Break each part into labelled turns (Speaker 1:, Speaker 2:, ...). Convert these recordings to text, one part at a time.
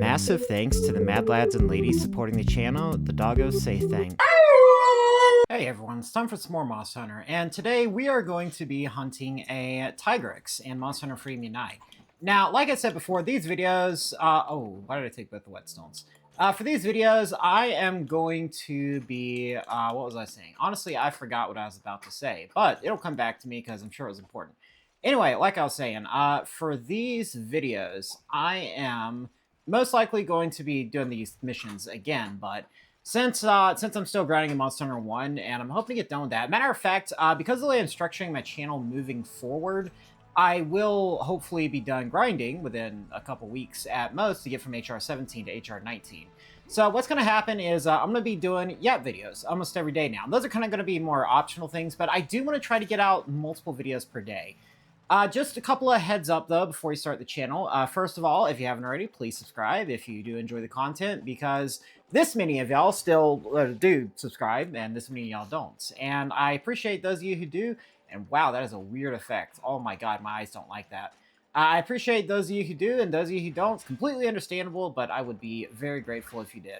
Speaker 1: Massive thanks to the mad lads and ladies supporting the channel. The doggos say thanks. Hey everyone, it's time for some more Monster Hunter, and today we are going to be hunting a Tigrex in Monster Hunter Freemium Night. Now, like I said before, these videos, oh, why did I take both the whetstones? For these videos, I am going to be, what was I saying? Honestly, I forgot what I was about to say, but it'll come back to me because I'm sure it was important. Anyway, like I was saying, for these videos, I am most likely going to be doing these missions again, but since I'm still grinding in Monster Hunter 1, and I'm hoping to get done with that. Matter of fact, because of the way I'm structuring my channel moving forward, I will hopefully be done grinding within a couple weeks at most to get from HR 17 to HR 19. So what's going to happen is I'm going to be doing YAP videos almost every day now. And those are kind of going to be more optional things, but I do want to try to get out multiple videos per day. Just a couple of heads up, though, before you start the channel. First of all, if you haven't already, please subscribe if you do enjoy the content, because this many of y'all still do subscribe, and this many of y'all don't. And I appreciate those of you who do, and wow, that is a weird effect. Oh my god, my eyes don't like that. I appreciate those of you who do, and those of you who don't. It's completely understandable, but I would be very grateful if you did.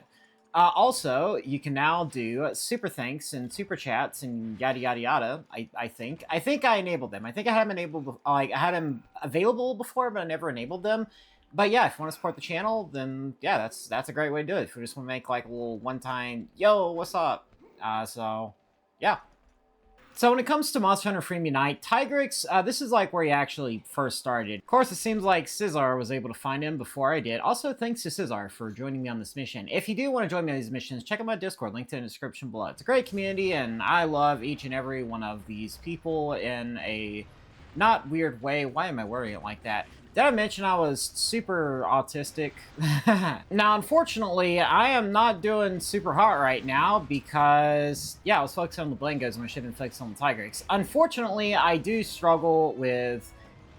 Speaker 1: Also, you can now do super thanks and super chats and yada yada yada. I think I enabled them. I think I had them enabled. I had them available before, but I never enabled them. But yeah, if you want to support the channel, then yeah, that's a great way to do it. If you just want to make like a little one-time, yo, what's up? So yeah. So when it comes to Monster Hunter Freemium Night, Tigrex, this is like where he actually first started. Of course, it seems like Scizar was able to find him before I did. Also, thanks to Scizar for joining me on this mission. If you do want to join me on these missions, check out my Discord, linked in the description below. It's a great community, and I love each and every one of these people in a not weird way. Why am I wording it like that? Did I mention I was super autistic? Now, unfortunately, I am not doing super hot right now because, yeah, I was focused on the Blangos when I should have been focused on the Tigrex. Unfortunately, I do struggle with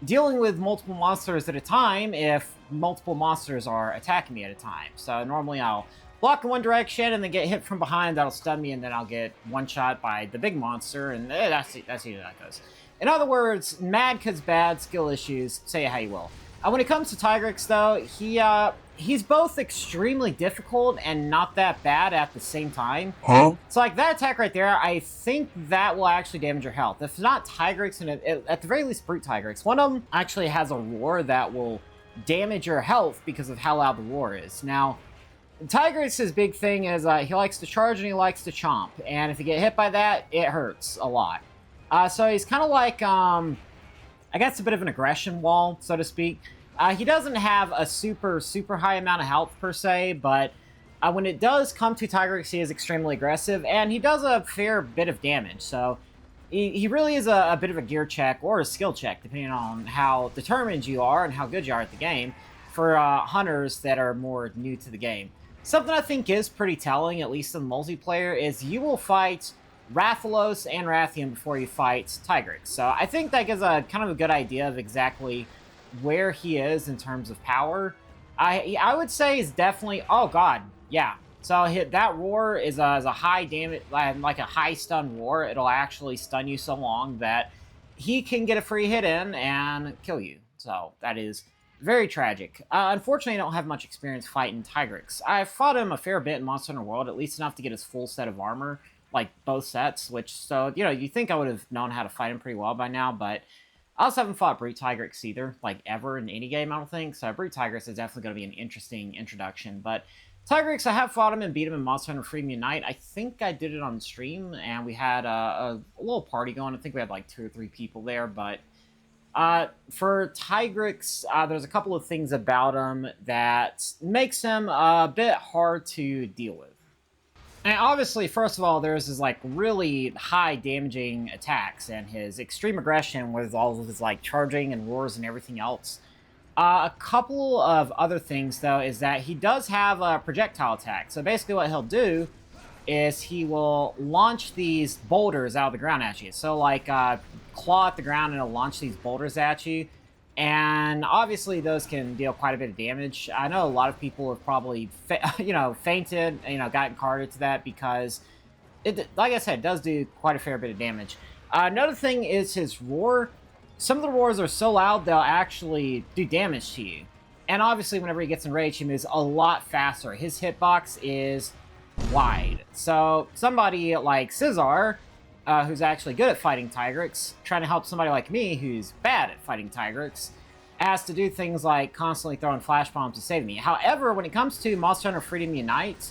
Speaker 1: dealing with multiple monsters at a time if multiple monsters are attacking me at a time. So normally I'll block in one direction and then get hit from behind. That'll stun me, and then I'll get one shot by the big monster, and that's usually how that goes. In other words, mad cause bad, skill issues, say it how you will. When it comes to Tigrex, though, he's both extremely difficult and not that bad at the same time. Huh? So, like, that attack right there, I think that will actually damage your health. If not Tigrex, and at the very least Brute Tigrex, one of them actually has a roar that will damage your health because of how loud the roar is. Now, Tigrex's big thing is he likes to charge and he likes to chomp. And if you get hit by that, it hurts a lot. So he's kind of like, I guess a bit of an aggression wall, so to speak. He doesn't have a super high amount of health per se, but when it does come to Tigrex, he is extremely aggressive, and he does a fair bit of damage. So he really is a bit of a gear check or a skill check, depending on how determined you are and how good you are at the game, for hunters that are more new to the game. Something I think is pretty telling, at least in multiplayer, is you will fight Rathalos and Rathian before you fight Tigrex. So I think that gives a kind of a good idea of exactly where he is in terms of power. I would say is definitely, oh god, yeah. So that roar is a high damage, like a high stun roar. It'll actually stun you so long that he can get a free hit in and kill you. So that is very tragic. Unfortunately, I don't have much experience fighting Tigrex. I fought him a fair bit in Monster Hunter World, at least enough to get his full set of armor. Like both sets, which, so, you know, you think I would have known how to fight him pretty well by now, but I also haven't fought Brute Tigrex either, like ever in any game, I don't think. So Brute Tigrex is definitely going to be an interesting introduction. But Tigrex, I have fought him and beat him in Monster Hunter Freemium Night. I think I did it on stream, and we had a little party going. I think we had like 2 or 3 people there, but for Tigrex, there's a couple of things about him that makes him a bit hard to deal with. And obviously, first of all, there's his, like, really high damaging attacks and his extreme aggression with all of his, like, charging and roars and everything else. A couple of other things, though, is that he does have a projectile attack. So basically what he'll do is he will launch these boulders out of the ground at you. So, like, claw at the ground and it'll launch these boulders at you. And obviously those can deal quite a bit of damage. I know a lot of people have probably, fainted, gotten carded to that because it, like I said, does do quite a fair bit of damage. Another thing is his roar. Some of the roars are so loud they'll actually do damage to you. And obviously, whenever he gets enraged, he moves a lot faster. His hitbox is wide. So somebody like Scizor, who's actually good at fighting Tigrex, trying to help somebody like me who's bad at fighting Tigrex, has to do things like constantly throwing flash bombs to save me. However, when it comes to Monster Hunter Freedom Unite,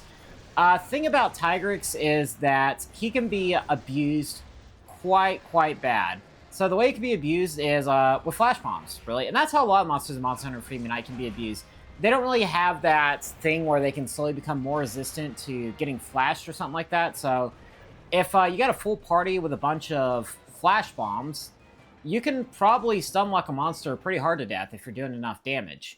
Speaker 1: thing about Tigrex is that he can be abused quite bad. So the way it can be abused is with flash bombs, really. And that's how a lot of monsters in Monster Hunter Freedom Unite can be abused. They don't really have that thing where they can slowly become more resistant to getting flashed or something like that. So if you got a full party with a bunch of flash bombs, you can probably stun lock a monster pretty hard to death if you're doing enough damage.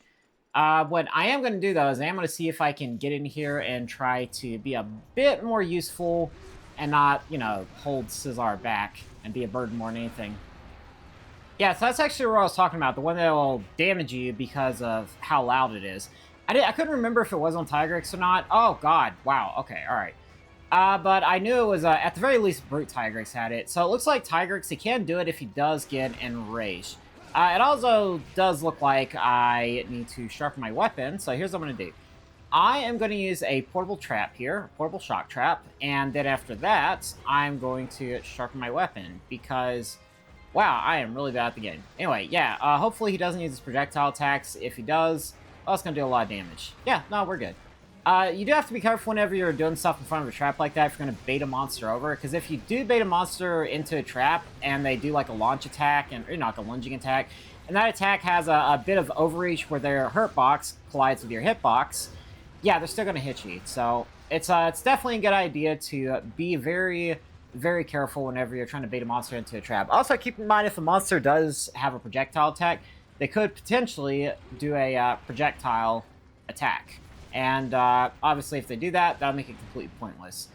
Speaker 1: What I am going to do, though, is I am going to see if I can get in here and try to be a bit more useful and not, you know, hold Scizor back and be a burden more than anything. Yeah, so that's actually what I was talking about, the one that will damage you because of how loud it is. I couldn't remember if it was on Tigrex or not. Oh, God. Wow. Okay, all right. But I knew it was, at the very least, Brute Tigrex had it. So it looks like Tigrex, he can do it if he does get enraged. It also does look like I need to sharpen my weapon, so here's what I'm going to do. I am going to use a portable trap here, portable shock trap, and then after that, I'm going to sharpen my weapon, because, wow, I am really bad at the game. Anyway, yeah, hopefully he doesn't use his projectile attacks. If he does, well, it's going to do a lot of damage. Yeah, no, we're good. You do have to be careful whenever you're doing stuff in front of a trap like that if you're going to bait a monster over, because if you do bait a monster into a trap and they do like a launch attack, or not, like a lunging attack, and that attack has a bit of overreach where their hurt box collides with your hitbox, yeah, they're still going to hit you. So it's definitely a good idea to be very, very careful whenever you're trying to bait a monster into a trap. Also, keep in mind if a monster does have a projectile attack, they could potentially do a projectile attack. And obviously, if they do that, that'll make it completely pointless.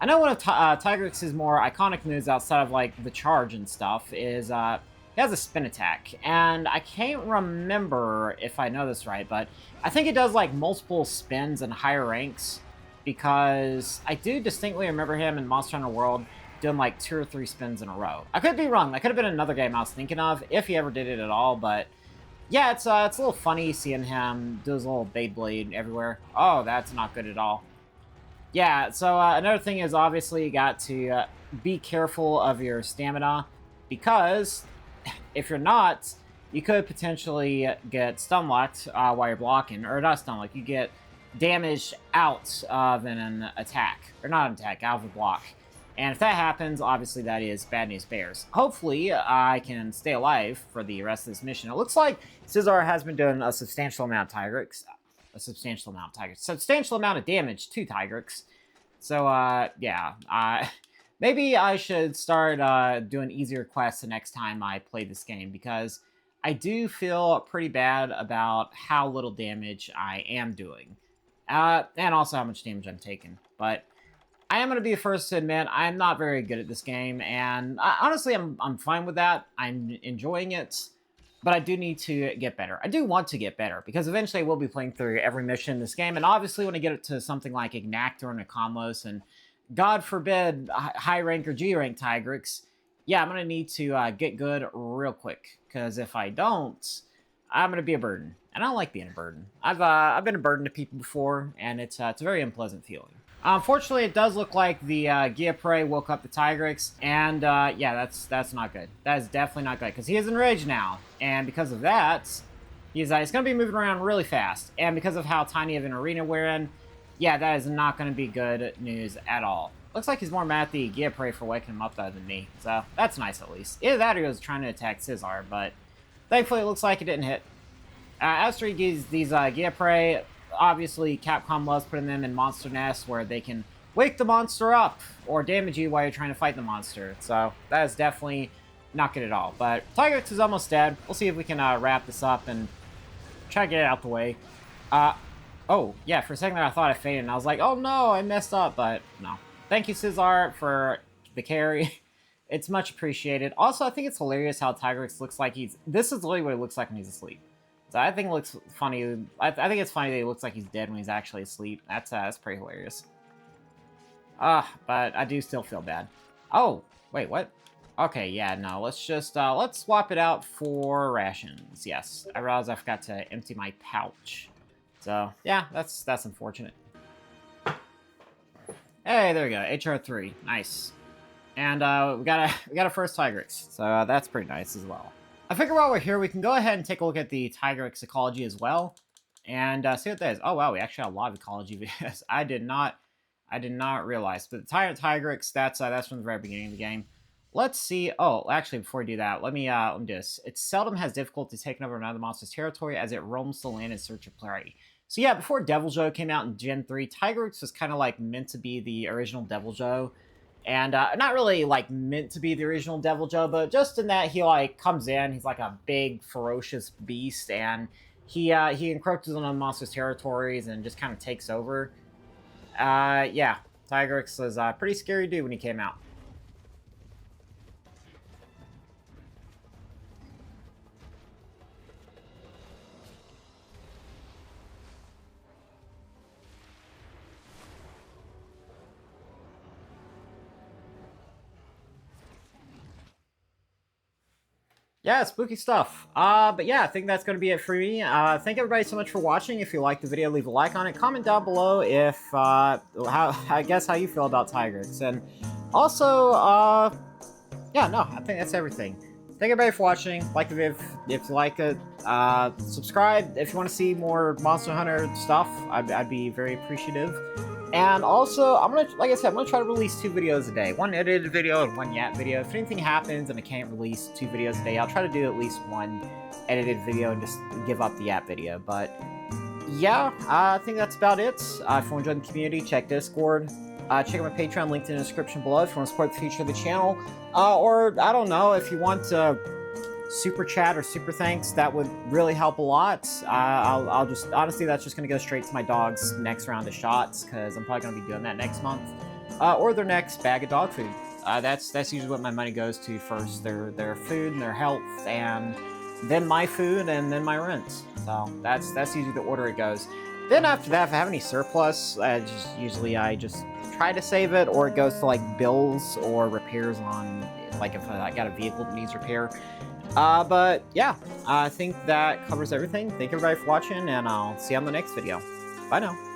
Speaker 1: I know one of Tigrex's more iconic moves outside of like the charge and stuff is he has a spin attack, and I can't remember if I know this right, but I think it does like multiple spins in higher ranks, because I do distinctly remember him in Monster Hunter World doing like 2 or 3 spins in a row. I could be wrong. That could have been another game I was thinking of, if he ever did it at all, but yeah, it's a little funny seeing him do his little Beyblade everywhere. Oh, that's not good at all. Yeah, so another thing is obviously you got to be careful of your stamina, because if you're not, you could potentially get stun locked while you're blocking, or not stun locked, you get damaged out of an attack, or not an attack, out of a block. And if that happens, obviously that is bad news bears. Hopefully, I can stay alive for the rest of this mission. It looks like Scizor has been doing a substantial amount of substantial amount of damage to Tigrex. So, yeah, maybe I should start doing easier quests the next time I play this game, because I do feel pretty bad about how little damage I am doing. And also how much damage I'm taking. But I am going to be the first to admit I'm not very good at this game, and honestly, I'm fine with that. I'm enjoying it, but I do need to get better. I do want to get better, because eventually I will be playing through every mission in this game, and obviously when I get it to something like Ignactor and Akamlos, and God forbid, high rank or G rank Tigrex, yeah, I'm going to need to get good real quick, because if I don't, I'm going to be a burden, and I don't like being a burden. I've been a burden to people before, and it's a very unpleasant feeling. Unfortunately, it does look like the Giapre woke up the Tigrex, and yeah, that's not good. That is definitely not good, because he is enraged now, and because of that, he's going to be moving around really fast, and because of how tiny of an arena we're in, yeah, that is not going to be good news at all. Looks like he's more mad at the Giapre for waking him up though than me, so that's nice at least. Either that or he was trying to attack Scizor, but thankfully it looks like it didn't hit. After he gives these Giapre, obviously Capcom loves putting them in monster nests where they can wake the monster up or damage you while you're trying to fight the monster. So that is definitely not good at all. But Tigrex is almost dead. We'll see if we can wrap this up and try to get it out the way. Oh, yeah, for a second there I thought I fainted, and I was like, oh no, I messed up, but no. Thank you, Scizor, for the carry. It's much appreciated. Also, I think it's hilarious how Tigrex looks like this is literally what it looks like when he's asleep. So I think it looks funny. I think it's funny that he looks like he's dead when he's actually asleep. That's pretty hilarious. But I do still feel bad. Oh, wait, what? Okay, yeah, no, let's just, let's swap it out for rations. Yes, I realized I forgot to empty my pouch. So, yeah, that's unfortunate. Hey, there we go, HR3, nice. And, we got a first Tigrex, so that's pretty nice as well. I figure while we're here, we can go ahead and take a look at the Tigrex ecology as well, and see what that is. Oh, wow, we actually have a lot of ecology videos. I did not realize. But the Tyrant Tigrex, that's from the very beginning of the game. Let's see. Oh, actually, before we do that, let me do this. It seldom has difficulty taking over another monster's territory as it roams the land in search of prey. So yeah, before Deviljho came out in Gen 3, Tigrex was kind of like meant to be the original Deviljho. And not really like meant to be the original Deviljho, but just in that he like comes in, he's like a big ferocious beast, and he encroaches on monsters' territories and just kind of takes over. Yeah, Tigrex was a pretty scary dude when he came out. Yeah, spooky stuff. But yeah, I think that's going to be it for me. Thank everybody so much for watching. If you liked the video, leave a like on it. Comment down below if, I guess how you feel about Tigrex. And also, yeah, no, I think that's everything. Thank everybody for watching. Like the video if you like it. Subscribe if you want to see more Monster Hunter stuff. I'd be very appreciative. And also, like I said, I'm gonna try to release 2 videos a day. One edited video and one Yap video. If anything happens and I can't release 2 videos a day, I'll try to do at least 1 edited video and just give up the Yap video. But yeah, I think that's about it. If you want to join the community, check Discord. Check out my Patreon, linked in the description below if you want to support the future of the channel. Or, I don't know, if you want to super chat or super thanks, that would really help a lot. I'll just, honestly, that's just going to go straight to my dog's next round of shots, because I'm probably going to be doing that next month. Or their next bag of dog food. That's usually what my money goes to first. Their food and their health, and then my food, and then my rent. So that's usually the order it goes. Then after that, if I have any surplus, usually I just try to save it, or it goes to like bills or repairs on, like if I got a vehicle that needs repair. But yeah, I think that covers everything. Thank you everybody for watching, and I'll see you on the next video. Bye now.